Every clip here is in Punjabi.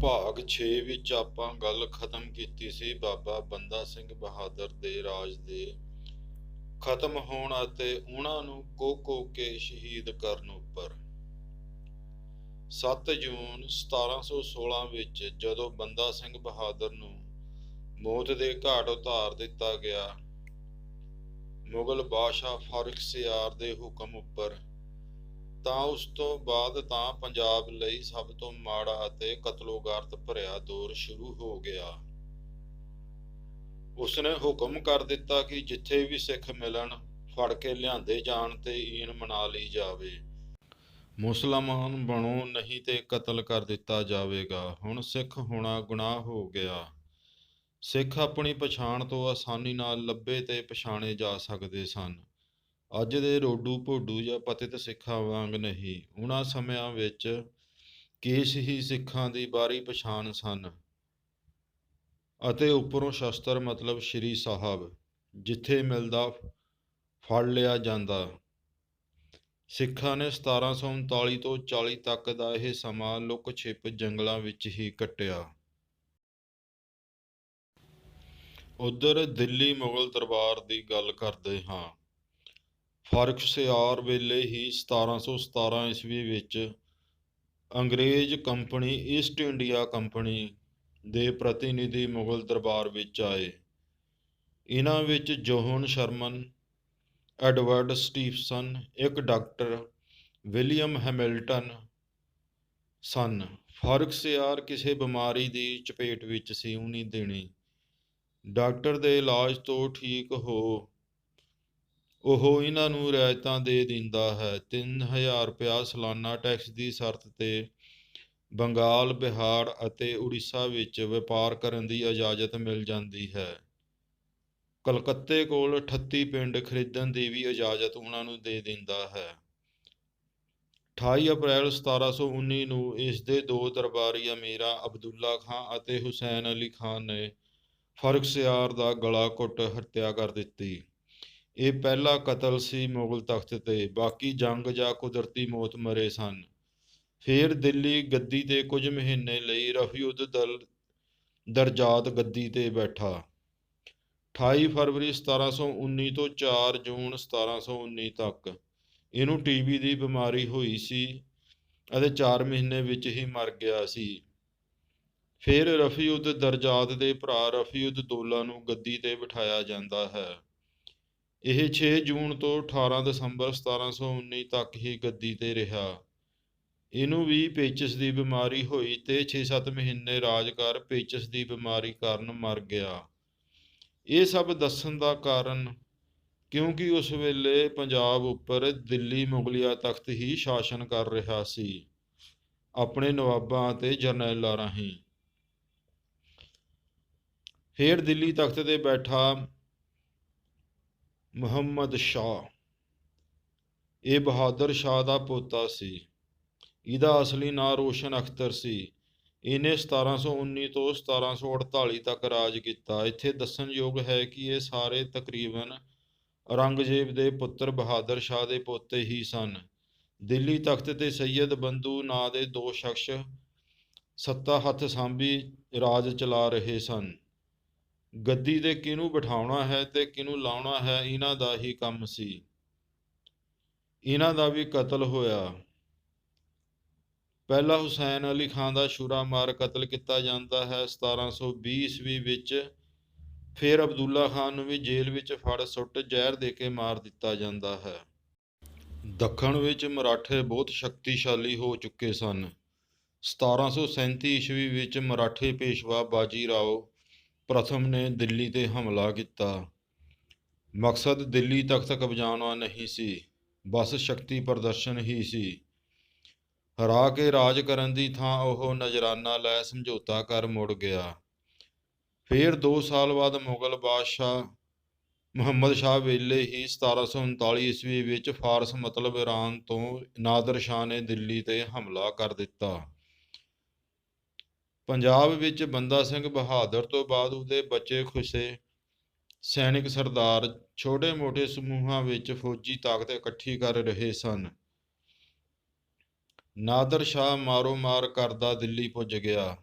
ਭਾਗ 6 ਵਿੱਚ ਆਪਾਂ ਗੱਲ ਖਤਮ ਕੀਤੀ ਸੀ ਬਾਬਾ ਬੰਦਾ ਸਿੰਘ ਬਹਾਦਰ ਦੇ ਰਾਜ ਦੇ ਖਤਮ ਹੋਣ ਅਤੇ ਉਹਨਾਂ ਨੂੰ ਕੋਹ ਕੇ ਸ਼ਹੀਦ ਕਰਨ ਉੱਪਰ। 7 ਜੂਨ 1716 ਵਿੱਚ ਜਦੋਂ ਬੰਦਾ ਸਿੰਘ ਬਹਾਦਰ ਨੂੰ ਮੌਤ ਦੇ ਘਾਟ ਉਤਾਰ ਦਿੱਤਾ ਗਿਆ, ਮੁਗਲ ਬਾਦਸ਼ਾਹ ਫ਼ਰਖ਼ੁਸ਼ਿਆਰ ਦੇ ਹੁਕਮ ਉੱਪਰ, ਤਾਂ ਉਸ ਤੋਂ ਬਾਅਦ ਤਾਂ ਪੰਜਾਬ ਲਈ ਸਭ ਤੋਂ ਮਾੜਾ ਅਤੇ ਕਤਲੋਗਾਰਤ ਭਰਿਆ ਦੌਰ ਸ਼ੁਰੂ ਹੋ ਗਿਆ। ਉਸਨੇ ਹੁਕਮ ਕਰ ਦਿੱਤਾ ਕਿ ਜਿੱਥੇ ਵੀ ਸਿੱਖ ਮਿਲਣ, ਫੜ ਕੇ ਲਿਆਂਦੇ ਜਾਣ ਤੇ ਈਨ ਮਨਾ ਲਈ ਜਾਵੇ। ਮੁਸਲਮਾਨ ਬਣੋ, ਨਹੀਂ ਤੇ ਕਤਲ ਕਰ ਦਿੱਤਾ ਜਾਵੇਗਾ। ਹੁਣ ਸਿੱਖ ਹੋਣਾ ਗੁਨਾਹ ਹੋ ਗਿਆ। ਸਿੱਖ ਆਪਣੀ ਪਛਾਣ ਤੋਂ ਆਸਾਨੀ ਨਾਲ ਲੱਭੇ ਤੇ ਪਛਾਣੇ ਜਾ ਸਕਦੇ ਸਨ। ਅੱਜ ਦੇ ਰੋਡੂ ਭੋਡੂ ਜਾਂ ਪਤਿਤ ਸਿੱਖਾਂ ਵਾਂਗ ਨਹੀਂ। ਉਹਨਾਂ ਸਮਿਆਂ ਵਿੱਚ ਕੇਸ ਹੀ ਸਿੱਖਾਂ ਦੀ ਬਾਹਰੀ ਪਛਾਣ ਸਨ ਅਤੇ ਉੱਪਰੋਂ ਸ਼ਸਤਰ ਮਤਲਬ ਸ਼੍ਰੀ ਸਾਹਿਬ, ਜਿੱਥੇ ਮਿਲਦਾ ਫੜ ਲਿਆ ਜਾਂਦਾ। ਸਿੱਖਾਂ ਨੇ 1739 ਤੋਂ 40 ਤੱਕ ਦਾ ਇਹ ਸਮਾਂ ਲੁੱਕ ਛਿਪ ਜੰਗਲਾਂ ਵਿੱਚ ਹੀ ਕੱਟਿਆ। ਉੱਧਰ ਦਿੱਲੀ ਮੁਗਲ ਦਰਬਾਰ ਦੀ ਗੱਲ ਕਰਦੇ ਹਾਂ। ਫ਼ਰਖ਼ੁਸ਼ਿਆਰ ਵੇਲੇ ਹੀ 1717 ਈਸਵੀ ਵਿੱਚ ਅੰਗਰੇਜ਼ ਕੰਪਨੀ ਈਸਟ ਇੰਡੀਆ ਕੰਪਨੀ ਦੇ ਪ੍ਰਤੀਨਿਧੀ ਮੁਗਲ ਦਰਬਾਰ ਵਿੱਚ ਆਏ। ਇਹਨਾਂ ਵਿੱਚ ਜੌਹਨ ਸ਼ਰਮਨ, ਐਡਵਰਡ ਸਟੀਫਸਨ, ਇੱਕ ਡਾਕਟਰ ਵਿਲੀਅਮ ਹੈਮਿਲਟਨ ਸਨ। ਫ਼ਰਖ਼ੁਸ਼ਿਆਰ ਕਿਸੇ ਬਿਮਾਰੀ ਦੀ ਚਪੇਟ ਵਿੱਚ ਸੀ ਉਨੀ ਦਿਨੀ। ਡਾਕਟਰ ਦੇ ਇਲਾਜ ਤੋਂ ਠੀਕ ਹੋ ਉਹ ਇਹਨਾਂ ਨੂੰ ਰਿਆਇਤਾਂ ਦੇ ਦਿੰਦਾ ਹੈ। 3000 ਰੁਪਇਆ ਸਾਲਾਨਾ ਟੈਕਸ ਦੀ ਸ਼ਰਤ ਤੇ ਬੰਗਾਲ, ਬਿਹਾਰ ਅਤੇ ਉੜੀਸਾ ਵਿੱਚ ਵਪਾਰ ਕਰਨ ਦੀ ਇਜਾਜ਼ਤ ਮਿਲ ਜਾਂਦੀ ਹੈ। ਕਲਕੱਤੇ ਕੋਲ 38 ਪਿੰਡ ਖਰੀਦਣ ਦੀ ਵੀ ਇਜਾਜ਼ਤ ਉਹਨਾਂ ਨੂੰ ਦੇ ਦਿੰਦਾ ਹੈ। 28 ਅਪ੍ਰੈਲ 1719 ਨੂੰ ਇਸ ਦੇ ਦੋ ਦਰਬਾਰੀ ਅਮੀਰਾਂ ਅਬਦੁੱਲਾ ਖਾਂ ਅਤੇ ਹੁਸੈਨ ਅਲੀ ਖਾਨ ਨੇ ਫ਼ਰਖ਼ੁਸ਼ਿਆਰ ਦਾ ਗਲਾ ਘੁੱਟ ਹੱਤਿਆ ਕਰ ਦਿੱਤੀ। ਇਹ ਪਹਿਲਾ ਕਤਲ ਸੀ ਮੁਗਲ ਤਖ਼ਤ ਤੇ। ਬਾਕੀ ਜੰਗ ਜਾਂ ਕੁਦਰਤੀ ਮੌਤ ਮਰੇ ਸਨ। ਫਿਰ ਦਿੱਲੀ ਗੱਦੀ ਤੇ ਕੁਝ ਮਹੀਨੇ ਲਈ ਰਫੀਉਦ ਦਰਜਾਦ ਗੱਦੀ ਤੇ ਬੈਠਾ। 28 ਫਰਵਰੀ 1719 ਤੋਂ 4 ਜੂਨ 1719 ਤੱਕ ਇਹਨੂੰ ਟੀਬੀ ਦੀ ਬਿਮਾਰੀ ਹੋਈ ਸੀ ਅਤੇ 4 ਮਹੀਨੇ ਵਿੱਚ ਹੀ ਮਰ ਗਿਆ ਸੀ। ਫਿਰ ਰਫੀਉਦ ਦਰਜਾਦ ਦੇ ਭਰਾ ਰਫੀਉਦ ਦੌਲਾ ਨੂੰ ਗੱਦੀ ਤੇ ਬਿਠਾਇਆ ਜਾਂਦਾ ਹੈ। ਇਹ 6 ਜੂਨ ਤੋਂ 18 ਦਸੰਬਰ 1719 ਤੱਕ ਹੀ ਗੱਦੀ ਤੇ ਰਿਹਾ। ਇਹਨੂੰ ਵੀ ਪੇਚਿਸ ਦੀ ਬਿਮਾਰੀ ਹੋਈ ਤੇ 6-7 ਮਹੀਨੇ ਰਾਜ ਕਰ ਪੇਚਿਸ ਦੀ ਬਿਮਾਰੀ ਕਾਰਨ ਮਰ ਗਿਆ। ਇਹ ਸਭ ਦੱਸਣ ਦਾ ਕਾਰਨ ਕਿਉਂਕਿ ਉਸ ਵੇਲੇ ਪੰਜਾਬ ਉੱਪਰ ਦਿੱਲੀ ਮੁਗਲਿਆ ਤਖ਼ਤ ਹੀ ਸ਼ਾਸਨ ਕਰ ਰਿਹਾ ਸੀ, ਆਪਣੇ ਨਵਾਬਾਂ ਅਤੇ ਜਰਨੈਲਾਂ ਰਾਹੀਂ। ਫਿਰ ਦਿੱਲੀ ਤਖ਼ਤ ਤੇ ਬੈਠਾ ਮੁਹੰਮਦ ਸ਼ਾਹ। ਇਹ ਬਹਾਦਰ ਸ਼ਾਹ ਦਾ ਪੋਤਾ ਸੀ। ਇਹਦਾ ਅਸਲੀ ਨਾਂ ਰੋਸ਼ਨ ਅਖਤਰ ਸੀ। ਇਹਨੇ 1719 ਤੋਂ 1748 ਤੱਕ ਰਾਜ ਕੀਤਾ। ਇੱਥੇ ਦੱਸਣਯੋਗ ਹੈ ਕਿ ਇਹ ਸਾਰੇ ਤਕਰੀਬਨ ਔਰੰਗਜ਼ੇਬ ਦੇ ਪੁੱਤਰ ਬਹਾਦਰ ਸ਼ਾਹ ਦੇ ਪੋਤੇ ਹੀ ਸਨ। ਦਿੱਲੀ ਤਖ਼ਤ ਤੇ ਸੈਯਦ ਬੰਦੂ ਨਾਂ ਦੇ ਦੋ ਸ਼ਖਸ ਸੱਤਾ ਹੱਥ ਸਾਂਭੀ ਰਾਜ ਚਲਾ ਰਹੇ ਸਨ। ਗੱਦੀ ਤੇ ਕਿਹਨੂੰ ਬਿਠਾਉਣਾ ਹੈ ਤੇ ਕਿਹਨੂੰ ਲਾਉਣਾ ਹੈ, ਇਹਨਾਂ ਦਾ ਹੀ ਕੰਮ ਸੀ। ਇਹਨਾਂ ਦਾ ਵੀ ਕਤਲ ਹੋਇਆ। ਪਹਿਲਾ ਹੁਸੈਨ ਅਲੀ ਖਾਨ ਦਾ ਛੁਰਾ ਮਾਰ ਕਤਲ ਕੀਤਾ ਜਾਂਦਾ ਹੈ 1720 ਈਸਵੀ ਵਿੱਚ। ਫਿਰ ਅਬਦੁੱਲਾ ਖਾਨ ਨੂੰ ਵੀ ਜੇਲ੍ਹ ਵਿੱਚ ਫੜ ਸੁੱਟ ਜ਼ਹਿਰ ਦੇ ਕੇ ਮਾਰ ਦਿੱਤਾ ਜਾਂਦਾ ਹੈ। ਦੱਖਣ ਵਿੱਚ ਮਰਾਠੇ ਬਹੁਤ ਸ਼ਕਤੀਸ਼ਾਲੀ ਹੋ ਚੁੱਕੇ ਸਨ। 1737 ਈਸਵੀ ਵਿੱਚ ਮਰਾਠੇ ਪੇਸ਼ਵਾ ਬਾਜੀ ਰਾਓ ਪ੍ਰਥਮ ਨੇ ਦਿੱਲੀ ਤੇ ਹਮਲਾ ਕੀਤਾ। ਮਕਸਦ ਦਿੱਲੀ ਤਖ਼ਤ ਕਬਜ਼ਾਉਣਾ ਨਹੀਂ ਸੀ, ਬਸ ਸ਼ਕਤੀ ਪ੍ਰਦਰਸ਼ਨ ਹੀ ਸੀ। ਹਰਾ ਕੇ ਰਾਜ ਕਰਨ ਦੀ ਥਾਂ ਉਹ ਨਜ਼ਰਾਨਾ ਲੈ ਸਮਝੌਤਾ ਕਰ ਮੁੜ ਗਿਆ। ਫਿਰ 2 ਸਾਲ ਬਾਅਦ ਮੁਗਲ ਬਾਦਸ਼ਾਹ ਮੁਹੰਮਦ ਸ਼ਾਹ ਵੇਲੇ ਹੀ 1739 ਈਸਵੀ ਵਿੱਚ ਫਾਰਸ ਮਤਲਬ ਈਰਾਨ ਤੋਂ ਨਾਦਰ ਸ਼ਾਹ ਨੇ ਦਿੱਲੀ ਤੇ ਹਮਲਾ ਕਰ ਦਿੱਤਾ। ਪੰਜਾਬ ਵਿੱਚ ਬੰਦਾ ਸਿੰਘ ਬਹਾਦਰ ਤੋਂ ਬਾਅਦ ਉਹਦੇ ਬਚੇ ਖੁਸੇ ਸੈਨਿਕ ਸਰਦਾਰ ਛੋਟੇ-ਮੋਟੇ ਸਮੂਹਾਂ ਵਿੱਚ ਫੌਜੀ ਤਾਕਤ ਇਕੱਠੀ ਕਰ ਰਹੇ ਸਨ। ਨਾਦਰ ਸ਼ਾਹ ਮਾਰੋ ਮਾਰ ਕਰਦਾ ਦਿੱਲੀ ਪੁੱਜ ਗਿਆ।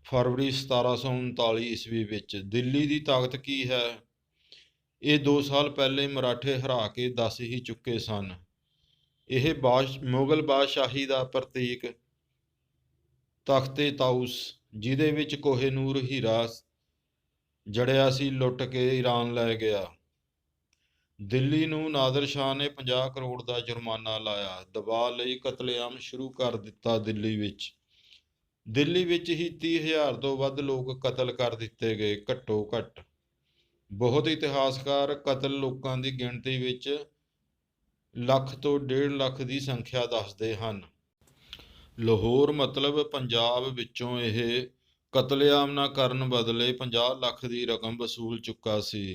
ਫਰਵਰੀ 1739 ਈਸਵੀ ਵਿੱਚ। ਦਿੱਲੀ ਦੀ ਤਾਕਤ ਕੀ ਹੈ? ਇਹ 2 ਸਾਲ ਪਹਿਲੇ ਮਰਾਠੇ ਹਰਾ ਕੇ ਦੱਸ ਹੀ ਚੁੱਕੇ ਸਨ। ਇਹ ਮੁਗਲ ਬਾਦਸ਼ਾਹੀ ਦਾ ਪ੍ਰਤੀਕ ਤਖਤੇ ਤਾਊਸ, ਜਿਹਦੇ ਵਿੱਚ ਕੋਹਿਨੂਰ ਹੀਰਾ ਜੜਿਆ ਸੀ, ਲੁੱਟ ਕੇ ਈਰਾਨ ਲੈ ਗਿਆ। ਦਿੱਲੀ ਨੂੰ ਨਾਦਰ ਸ਼ਾਹ ਨੇ 50 ਕਰੋੜ ਦਾ ਜੁਰਮਾਨਾ ਲਾਇਆ। ਦਬਾਅ ਲਈ ਕਤਲੇਆਮ ਸ਼ੁਰੂ ਕਰ ਦਿੱਤਾ। ਦਿੱਲੀ ਵਿੱਚ ਹੀ 30,000 ਤੋਂ ਵੱਧ ਲੋਕ ਕਤਲ ਕਰ ਦਿੱਤੇ ਗਏ, ਘੱਟੋ ਘੱਟ। ਬਹੁਤ ਇਤਿਹਾਸਕਾਰ ਕਤਲ ਲੋਕਾਂ ਦੀ ਗਿਣਤੀ ਵਿੱਚ ਲੱਖ ਤੋਂ 1.5 ਲੱਖ ਦੀ ਸੰਖਿਆ ਦੱਸਦੇ ਹਨ। ਲਾਹੌਰ ਮਤਲਬ ਪੰਜਾਬ ਵਿੱਚੋਂ ਇਹ ਕਤਲੇਆਮ ਨਾ ਕਰਨ ਬਦਲੇ 50 ਲੱਖ ਦੀ ਰਕਮ ਵਸੂਲ ਚੁੱਕਾ ਸੀ।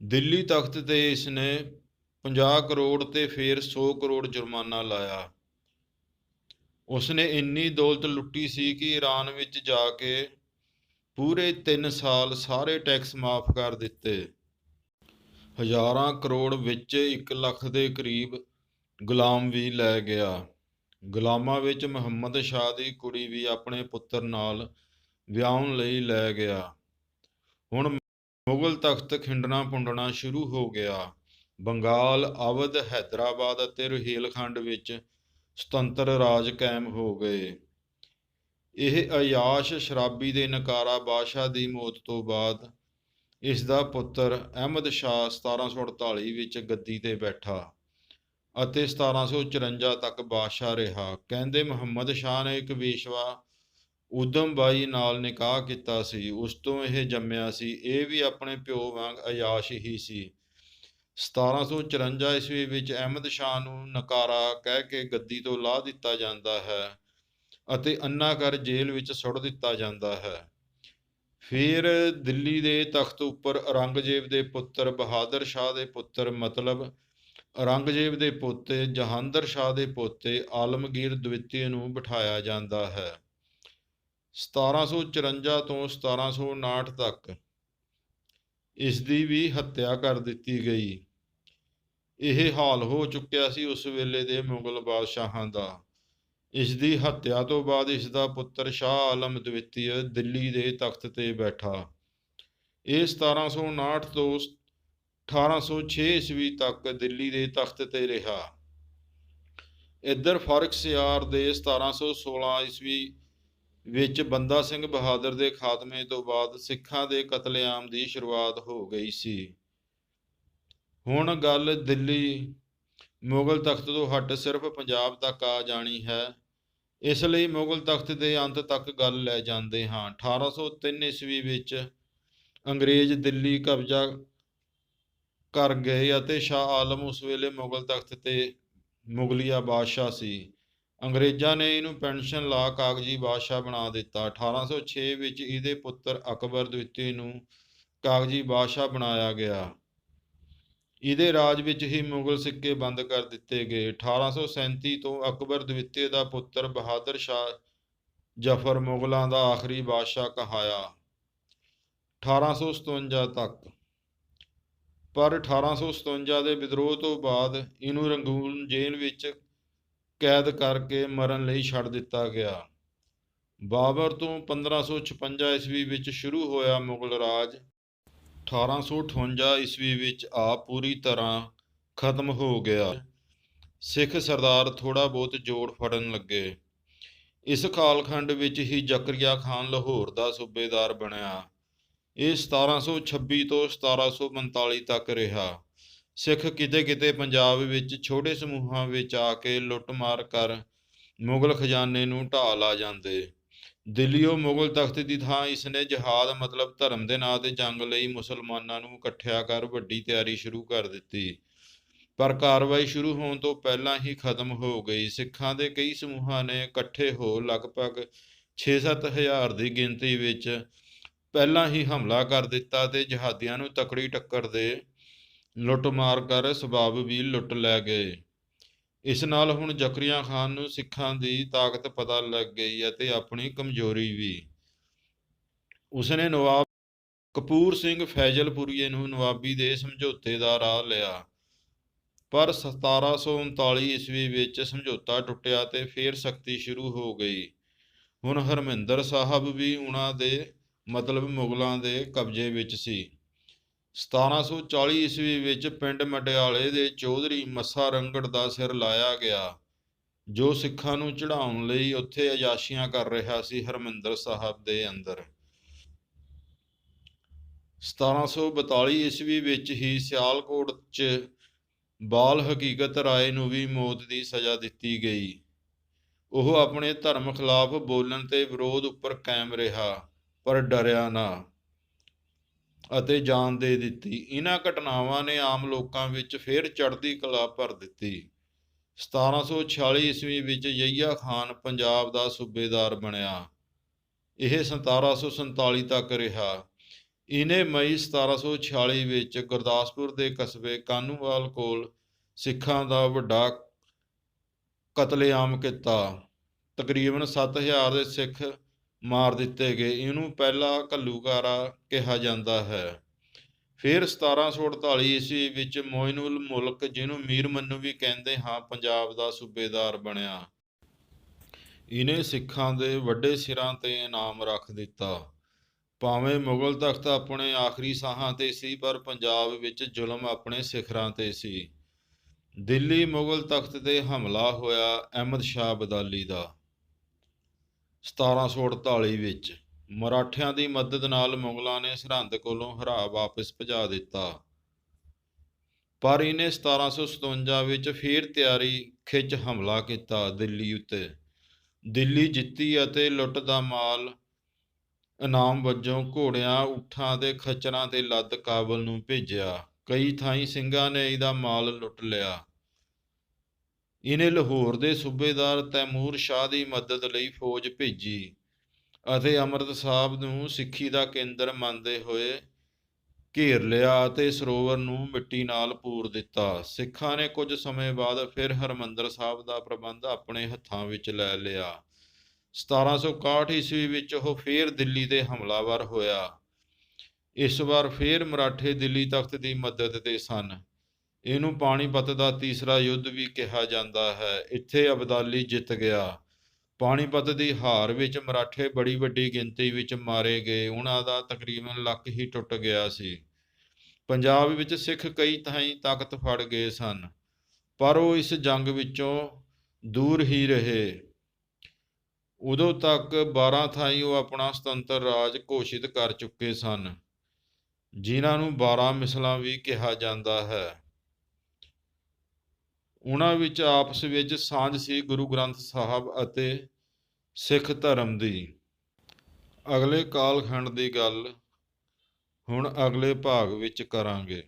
ਦਿੱਲੀ ਤਖਤ ਤੇ ਇਸਨੇ 50 ਕਰੋੜ ਤੇ ਫਿਰ 100 ਕਰੋੜ ਜੁਰਮਾਨਾ ਲਾਇਆ। ਉਸਨੇ ਇੰਨੀ ਦੌਲਤ ਲੁੱਟੀ ਸੀ ਕਿ ਈਰਾਨ ਵਿੱਚ ਜਾ ਕੇ ਪੂਰੇ 3 ਸਾਲ ਸਾਰੇ ਟੈਕਸ ਮਾਫ ਕਰ ਦਿੱਤੇ। ਹਜ਼ਾਰਾਂ ਕਰੋੜ ਵਿੱਚ 1 ਲੱਖ ਦੇ ਕਰੀਬ ਗੁਲਾਮ ਵੀ ਲੈ ਗਿਆ। ਗੁਲਾਮਾਂ ਵਿੱਚ ਮੁਹੰਮਦ ਸ਼ਾਹ ਦੀ ਕੁੜੀ ਵੀ ਆਪਣੇ ਪੁੱਤਰ ਨਾਲ ਵਿਆਹੁਣ ਲਈ ਲੈ ਗਿਆ। ਹੁਣ ਮੁਗਲ ਤਖਤ ਖਿੰਡਣਾ ਪੁੰਡਣਾ ਸ਼ੁਰੂ ਹੋ ਗਿਆ। ਬੰਗਾਲ, ਅਵਧ, ਹੈਦਰਾਬਾਦ ਅਤੇ ਰੁਹੇਲਖੰਡ ਵਿੱਚ ਸੁਤੰਤਰ ਰਾਜ ਕਾਇਮ ਹੋ ਗਏ। ਇਹ ਅਯਾਸ਼ ਸ਼ਰਾਬੀ ਦੇ ਨਕਾਰਾ ਬਾਦਸ਼ਾਹ ਦੀ ਮੌਤ ਤੋਂ ਬਾਅਦ ਇਸ ਦਾ ਪੁੱਤਰ ਅਹਿਮਦ ਸ਼ਾਹ 1748 ਵਿੱਚ ਗੱਦੀ ਤੇ ਬੈਠਾ ਅਤੇ 1754 ਤੱਕ ਬਾਦਸ਼ਾਹ ਰਿਹਾ। ਕਹਿੰਦੇ ਮੁਹੰਮਦ ਸ਼ਾਹ ਨੇ ਇੱਕ ਵੇਸ਼ਵਾ ਊਧਮ ਬਾਈ ਨਾਲ ਨਿਕਾਹ ਕੀਤਾ ਸੀ, ਉਸ ਤੋਂ ਇਹ ਜੰਮਿਆ ਸੀ। ਇਹ ਵੀ ਆਪਣੇ ਪਿਓ ਵਾਂਗ ਅਯਾਸ਼ ਹੀ ਸੀ। 1754 ਈਸਵੀ ਵਿੱਚ ਅਹਿਮਦ ਸ਼ਾਹ ਨੂੰ ਨਕਾਰਾ ਕਹਿ ਕੇ ਗੱਦੀ ਤੋਂ ਲਾਹ ਦਿੱਤਾ ਜਾਂਦਾ ਹੈ ਅਤੇ ਅੰਨਾ ਕਰ ਜੇਲ੍ਹ ਵਿੱਚ ਸੁੱਟ ਦਿੱਤਾ ਜਾਂਦਾ ਹੈ। ਫਿਰ ਦਿੱਲੀ ਦੇ ਤਖਤ ਉੱਪਰ ਔਰੰਗਜ਼ੇਬ ਦੇ ਪੁੱਤਰ ਬਹਾਦਰ ਸ਼ਾਹ ਦੇ ਪੁੱਤਰ ਮਤਲਬ ਔਰੰਗਜ਼ੇਬ ਦੇ ਪੋਤੇ ਜਹਾਂਗੀਰ ਸ਼ਾਹ ਦੇ ਪੋਤੇ ਆਲਮਗੀਰ ਦਵਿਤੀਏ ਨੂੰ ਬਿਠਾਇਆ ਜਾਂਦਾ ਹੈ। 1754 ਤੋਂ 1759 ਤੱਕ ਇਸ ਦੀ ਵੀ ਹੱਤਿਆ ਕਰ ਦਿੱਤੀ ਗਈ। ਇਹ ਹਾਲ ਹੋ ਚੁੱਕਿਆ ਸੀ ਉਸ ਵੇਲੇ ਦੇ ਮੁਗਲ ਬਾਦਸ਼ਾਹਾਂ ਦਾ। ਇਸ ਦੀ ਹੱਤਿਆ ਤੋਂ ਬਾਅਦ ਇਸ ਦਾ ਪੁੱਤਰ ਸ਼ਾਹ ਆਲਮ ਦਵਿਤੀਏ ਦਿੱਲੀ ਦੇ ਤਖਤ ਤੇ ਬੈਠਾ। ਇਹ 1759 ਤੋਂ 1806 ਈਸਵੀ ਤੱਕ ਦਿੱਲੀ ਦੇ ਤਖਤ ਤੇ ਰਿਹਾ। ਇੱਧਰ ਫਰਖਸਿਆਰ ਦੇ 1716 ਈਸਵੀ ਵਿੱਚ ਬੰਦਾ ਸਿੰਘ ਬਹਾਦਰ ਦੇ ਖਾਤਮੇ ਤੋਂ ਬਾਅਦ ਸਿੱਖਾਂ ਦੇ ਕਤਲੇਆਮ ਦੀ ਸ਼ੁਰੂਆਤ ਹੋ ਗਈ ਸੀ। ਹੁਣ ਗੱਲ ਦਿੱਲੀ ਮੁਗਲ ਤਖਤ ਤੋਂ ਹਟ ਸਿਰਫ ਪੰਜਾਬ ਤੱਕ ਆ ਜਾਣੀ ਹੈ। ਇਸ ਲਈ ਮੁਗਲ ਤਖਤ ਦੇ ਅੰਤ ਤੱਕ ਗੱਲ ਲੈ ਜਾਂਦੇ ਹਾਂ। 1803 ਈਸਵੀ ਵਿੱਚ ਅੰਗਰੇਜ਼ ਦਿੱਲੀ ਕਬਜ਼ਾ ਕਰ ਗਏ ਅਤੇ ਸ਼ਾਹ ਆਲਮ ਉਸ ਵੇਲੇ ਮੁਗਲ ਤਖਤ ਤੇ ਮੁਗਲਿਆ ਬਾਦਸ਼ਾਹ ਸੀ। ਅੰਗਰੇਜ਼ਾਂ ਨੇ ਇਹਨੂੰ ਪੈਨਸ਼ਨ ਲਾ ਕਾਗਜ਼ੀ ਬਾਦਸ਼ਾਹ ਬਣਾ ਦਿੱਤਾ। 1806 ਵਿੱਚ ਇਹਦੇ ਪੁੱਤਰ ਅਕਬਰ ਦਵਿਤੀਏ ਨੂੰ ਕਾਗਜ਼ੀ ਬਾਦਸ਼ਾਹ ਬਣਾਇਆ ਗਿਆ। ਇਹਦੇ ਰਾਜ ਵਿੱਚ ਹੀ ਮੁਗਲ ਸਿੱਕੇ ਬੰਦ ਕਰ ਦਿੱਤੇ ਗਏ। 1837 ਤੋਂ ਅਕਬਰ ਦਵਿਤੀਏ ਦਾ ਪੁੱਤਰ ਬਹਾਦਰ ਸ਼ਾਹ ਜ਼ਫਰ ਮੁਗਲਾਂ ਦਾ ਆਖਰੀ ਬਾਦਸ਼ਾਹ ਕਹਾਇਆ 1857 ਤੱਕ। ਪਰ 1857 ਦੇ ਵਿਦਰੋਹ ਤੋਂ ਬਾਅਦ ਇਹਨੂੰ ਰੰਗੂਨ ਜੇਲ੍ਹ ਵਿੱਚ ਕੈਦ ਕਰਕੇ ਮਰਨ ਲਈ ਛੱਡ ਦਿੱਤਾ ਗਿਆ। ਬਾਬਰ ਤੋਂ 1556 ਈਸਵੀ ਵਿੱਚ ਸ਼ੁਰੂ ਹੋਇਆ ਮੁਗਲ ਰਾਜ 1858 ਈਸਵੀ ਵਿੱਚ ਪੂਰੀ ਤਰ੍ਹਾਂ ਖਤਮ ਹੋ ਗਿਆ। ਸਿੱਖ ਸਰਦਾਰ ਥੋੜ੍ਹਾ ਬਹੁਤ ਜੋੜ ਫੜਨ ਲੱਗੇ। ਇਸ ਕਾਲਖੰਡ ਵਿੱਚ ਹੀ ਜ਼ਕਰੀਆ ਖਾਨ ਲਾਹੌਰ ਦਾ ਸੂਬੇਦਾਰ ਬਣਿਆ। ਇਹ 1726 ਤੋਂ 1745 ਤੱਕ ਰਿਹਾ। ਸਿੱਖ ਕਿਤੇ ਕਿਤੇ ਪੰਜਾਬ ਵਿੱਚ ਛੋਟੇ ਸਮੂਹਾਂ ਵਿੱਚ ਆ ਕੇ ਲੁੱਟਮਾਰ ਕਰ ਮੁਗਲ ਖਜ਼ਾਨੇ ਨੂੰ ਢਾਹ ਲਾ ਜਾਂਦੇ। ਦਿੱਲੀਓਂ ਮੁਗਲ ਤਖਤ ਦੀ ਥਾਂ ਇਸਨੇ ਜਿਹਾਦ ਮਤਲਬ ਧਰਮ ਦੇ ਨਾਂ ਤੇ ਜੰਗ ਲਈ ਮੁਸਲਮਾਨਾਂ ਨੂੰ ਇਕੱਠਿਆ ਕਰ ਵੱਡੀ ਤਿਆਰੀ ਸ਼ੁਰੂ ਕਰ ਦਿੱਤੀ, ਪਰ ਕਾਰਵਾਈ ਸ਼ੁਰੂ ਹੋਣ ਤੋਂ ਪਹਿਲਾਂ ਹੀ ਖਤਮ ਹੋ ਗਈ। ਸਿੱਖਾਂ ਦੇ ਕਈ ਸਮੂਹਾਂ ਨੇ ਇਕੱਠੇ ਹੋ ਲਗਭਗ 6-7 ਹਜ਼ਾਰ ਦੀ ਗਿਣਤੀ ਵਿੱਚ ਪਹਿਲਾਂ ਹੀ ਹਮਲਾ ਕਰ ਦਿੱਤਾ ਤੇ ਜਹਾਦੀਆਂ ਨੂੰ ਤਕੜੀ ਟੱਕਰ ਦੇ ਲੁੱਟਮਾਰ ਕਰ ਸਬਾਬ ਵੀ ਲੁੱਟ ਲੈ ਗਏ। ਇਸ ਨਾਲ ਹੁਣ ਜ਼ਕਰੀਆ ਖਾਨ ਨੂੰ ਸਿੱਖਾਂ ਦੀ ਤਾਕਤ ਪਤਾ ਲੱਗ ਗਈ ਅਤੇ ਆਪਣੀ ਕਮਜ਼ੋਰੀ ਵੀ। ਉਸਨੇ ਨਵਾਬ ਕਪੂਰ ਸਿੰਘ ਫੈਜ਼ਲਪੁਰੀਏ ਨੂੰ ਨਵਾਬੀ ਦੇ ਸਮਝੌਤੇ ਦਾ ਰਾਹ ਲਿਆ, ਪਰ 1739 ਈਸਵੀ ਵਿੱਚ ਸਮਝੌਤਾ ਟੁੱਟਿਆ ਤੇ ਫਿਰ ਸਖਤੀ ਸ਼ੁਰੂ ਹੋ ਗਈ। ਹੁਣ ਹਰਮਿੰਦਰ ਸਾਹਿਬ ਵੀ ਉਹਨਾਂ ਦੇ ਮਤਲਬ ਮੁਗਲਾਂ ਦੇ ਕਬਜ਼ੇ ਵਿੱਚ ਸੀ। 1740 ਈਸਵੀ ਵਿੱਚ ਪਿੰਡ ਮਡਿਆਲੇ ਦੇ ਚੌਧਰੀ ਮੱਸਾ ਰੰਗੜ ਦਾ ਸਿਰ ਲਾਇਆ ਗਿਆ, ਜੋ ਸਿੱਖਾਂ ਨੂੰ ਚੜ੍ਹਾਉਣ ਲਈ ਉੱਥੇ ਅਯਾਸ਼ੀਆਂ ਕਰ ਰਿਹਾ ਸੀ ਹਰਮਿੰਦਰ ਸਾਹਿਬ ਦੇ ਅੰਦਰ। 1742 ਈਸਵੀ ਵਿੱਚ ਹੀ ਸਿਆਲਕੋਟ 'ਚ ਬਾਲ ਹਕੀਕਤ ਰਾਏ ਨੂੰ ਵੀ ਮੌਤ ਦੀ ਸਜ਼ਾ ਦਿੱਤੀ ਗਈ। ਉਹ ਆਪਣੇ ਧਰਮ ਖਿਲਾਫ ਬੋਲਣ ਤੇ ਵਿਰੋਧ ਉੱਪਰ ਕਾਇਮ ਰਿਹਾ, ਪਰ ਡਰਿਆ ਨਾ ਅਤੇ ਜਾਨ ਦੇ ਦਿੱਤੀ। ਇਹਨਾਂ ਘਟਨਾਵਾਂ ਨੇ ਆਮ ਲੋਕਾਂ ਵਿੱਚ ਫਿਰ ਚੜ੍ਹਦੀ ਕਲਾ ਭਰ ਦਿੱਤੀ। 1746 ਈਸਵੀ ਵਿੱਚ ਯਹੀਆ ਖਾਨ ਪੰਜਾਬ ਦਾ ਸੂਬੇਦਾਰ ਬਣਿਆ। ਇਹ 1747 ਤੱਕ ਰਿਹਾ। ਇਹਨੇ ਮਈ 1746 ਵਿੱਚ ਗੁਰਦਾਸਪੁਰ ਦੇ ਕਸਬੇ ਕਾਹਨੂੰਵਾਲ ਕੋਲ ਸਿੱਖਾਂ ਦਾ ਵੱਡਾ ਕਤਲੇਆਮ ਕੀਤਾ। ਤਕਰੀਬਨ 7000 ਦੇ ਸਿੱਖ ਮਾਰ ਦਿੱਤੇ ਗਏ। ਇਹਨੂੰ ਪਹਿਲਾ ਘੱਲੂਘਾਰਾ ਕਿਹਾ ਜਾਂਦਾ ਹੈ। ਫਿਰ 1748 ਈਸਵੀ ਵਿੱਚ ਮੋਇਨੁਲ ਮੁਲਕ, ਜਿਹਨੂੰ ਮੀਰ ਮੰਨੂ ਵੀ ਕਹਿੰਦੇ ਹਾਂ, ਪੰਜਾਬ ਦਾ ਸੂਬੇਦਾਰ ਬਣਿਆ। ਇਹਨੇ ਸਿੱਖਾਂ ਦੇ ਵੱਡੇ ਸਿਰਾਂ ਤੇ ਇਨਾਮ ਰੱਖ ਦਿੱਤਾ। ਭਾਵੇਂ ਮੁਗਲ ਤਖਤ ਆਪਣੇ ਆਖਰੀ ਸਾਹਾਂ ਤੇ ਸੀ, ਪਰ ਪੰਜਾਬ ਵਿੱਚ ਜ਼ੁਲਮ ਆਪਣੇ ਸਿਖਰਾਂ ਤੇ ਸੀ। ਦਿੱਲੀ ਮੁਗਲ ਤਖਤ ਤੇ ਹਮਲਾ ਹੋਇਆ ਅਹਿਮਦ ਸ਼ਾਹ ਅਬਦਾਲੀ ਦਾ। 1748 ਵਿੱਚ ਮਰਾਠਿਆਂ ਦੀ ਮਦਦ ਨਾਲ ਮੁਗਲਾਂ ਨੇ ਸਰਹੰਦ ਕੋਲੋਂ ਹਰਾ ਵਾਪਸ ਭਜਾ ਦਿੱਤਾ, ਪਰ ਇਹਨੇ 1757 ਵਿੱਚ ਫਿਰ ਤਿਆਰੀ ਖਿੱਚ ਹਮਲਾ ਕੀਤਾ ਦਿੱਲੀ ਉੱਤੇ। ਦਿੱਲੀ ਜਿੱਤੀ ਅਤੇ ਲੁੱਟ ਦਾ ਮਾਲ ਇਨਾਮ ਵਜੋਂ ਘੋੜਿਆਂ, ਊਠਾਂ ਅਤੇ ਖੱਚਰਾਂ ਤੇ ਲੱਦ ਕਾਬਲ ਨੂੰ ਭੇਜਿਆ। ਕਈ ਥਾਈਂ ਸਿੰਘਾਂ ਨੇ ਇਹਦਾ ਮਾਲ ਲੁੱਟ ਲਿਆ। ਇਹਨੇ ਲਾਹੌਰ ਦੇ ਸੂਬੇਦਾਰ ਤੈਮੂਰ ਸ਼ਾਹ ਦੀ ਮਦਦ ਲਈ ਫੌਜ ਭੇਜੀ ਅਤੇ ਅੰਮ੍ਰਿਤ ਸਾਹਿਬ ਨੂੰ ਸਿੱਖੀ ਦਾ ਕੇਂਦਰ ਮੰਨਦੇ ਹੋਏ ਘੇਰ ਲਿਆ ਅਤੇ ਸਰੋਵਰ ਨੂੰ ਮਿੱਟੀ ਨਾਲ ਪੂਰ ਦਿੱਤਾ। ਸਿੱਖਾਂ ਨੇ ਕੁਝ ਸਮੇਂ ਬਾਅਦ ਫਿਰ ਹਰਿਮੰਦਰ ਸਾਹਿਬ ਦਾ ਪ੍ਰਬੰਧ ਆਪਣੇ ਹੱਥਾਂ ਵਿੱਚ ਲੈ ਲਿਆ। 1761 ਈਸਵੀ ਵਿੱਚ ਉਹ ਫਿਰ ਦਿੱਲੀ ਤੇ ਹਮਲਾਵਰ ਹੋਇਆ। ਇਸ ਵਾਰ ਫਿਰ ਮਰਾਠੇ ਦਿੱਲੀ ਤਖਤ ਦੀ ਮਦਦ ਤੇ ਸਨ। ਇਹਨੂੰ ਪਾਣੀਪਤ ਦਾ ਤੀਸਰਾ ਯੁੱਧ ਵੀ ਕਿਹਾ ਜਾਂਦਾ ਹੈ। ਇੱਥੇ ਅਬਦਾਲੀ ਜਿੱਤ ਗਿਆ। ਪਾਣੀਪਤ ਦੀ ਹਾਰ ਵਿੱਚ ਮਰਾਠੇ ਬੜੀ ਵੱਡੀ ਗਿਣਤੀ ਵਿੱਚ ਮਾਰੇ ਗਏ। ਉਹਨਾਂ ਦਾ ਤਕਰੀਬਨ ਲੱਕ ਹੀ ਟੁੱਟ ਗਿਆ ਸੀ। ਪੰਜਾਬ ਵਿੱਚ ਸਿੱਖ ਕਈ ਥਾਈਂ ਤਾਕਤ ਫੜ ਗਏ ਸਨ, ਪਰ ਉਹ ਇਸ ਜੰਗ ਵਿੱਚੋਂ ਦੂਰ ਹੀ ਰਹੇ। ਉਦੋਂ ਤੱਕ 12 ਥਾਈਂ ਉਹ ਆਪਣਾ ਸੁਤੰਤਰ ਰਾਜ ਘੋਸ਼ਿਤ ਕਰ ਚੁੱਕੇ ਸਨ, ਜਿਨ੍ਹਾਂ ਨੂੰ 12 ਮਿਸਲਾਂ ਵੀ ਕਿਹਾ ਜਾਂਦਾ ਹੈ। ਉਹਨਾਂ ਵਿੱਚ ਆਪਸ ਵਿੱਚ ਸਾਂਝ ਸੀ ਗੁਰੂ ਗ੍ਰੰਥ ਸਾਹਿਬ ਅਤੇ ਸਿੱਖ ਧਰਮ ਦੀ। ਅਗਲੇ ਕਾਲਖੰਡ ਦੀ ਗੱਲ ਹੁਣ ਅਗਲੇ ਭਾਗ ਵਿੱਚ ਕਰਾਂਗੇ।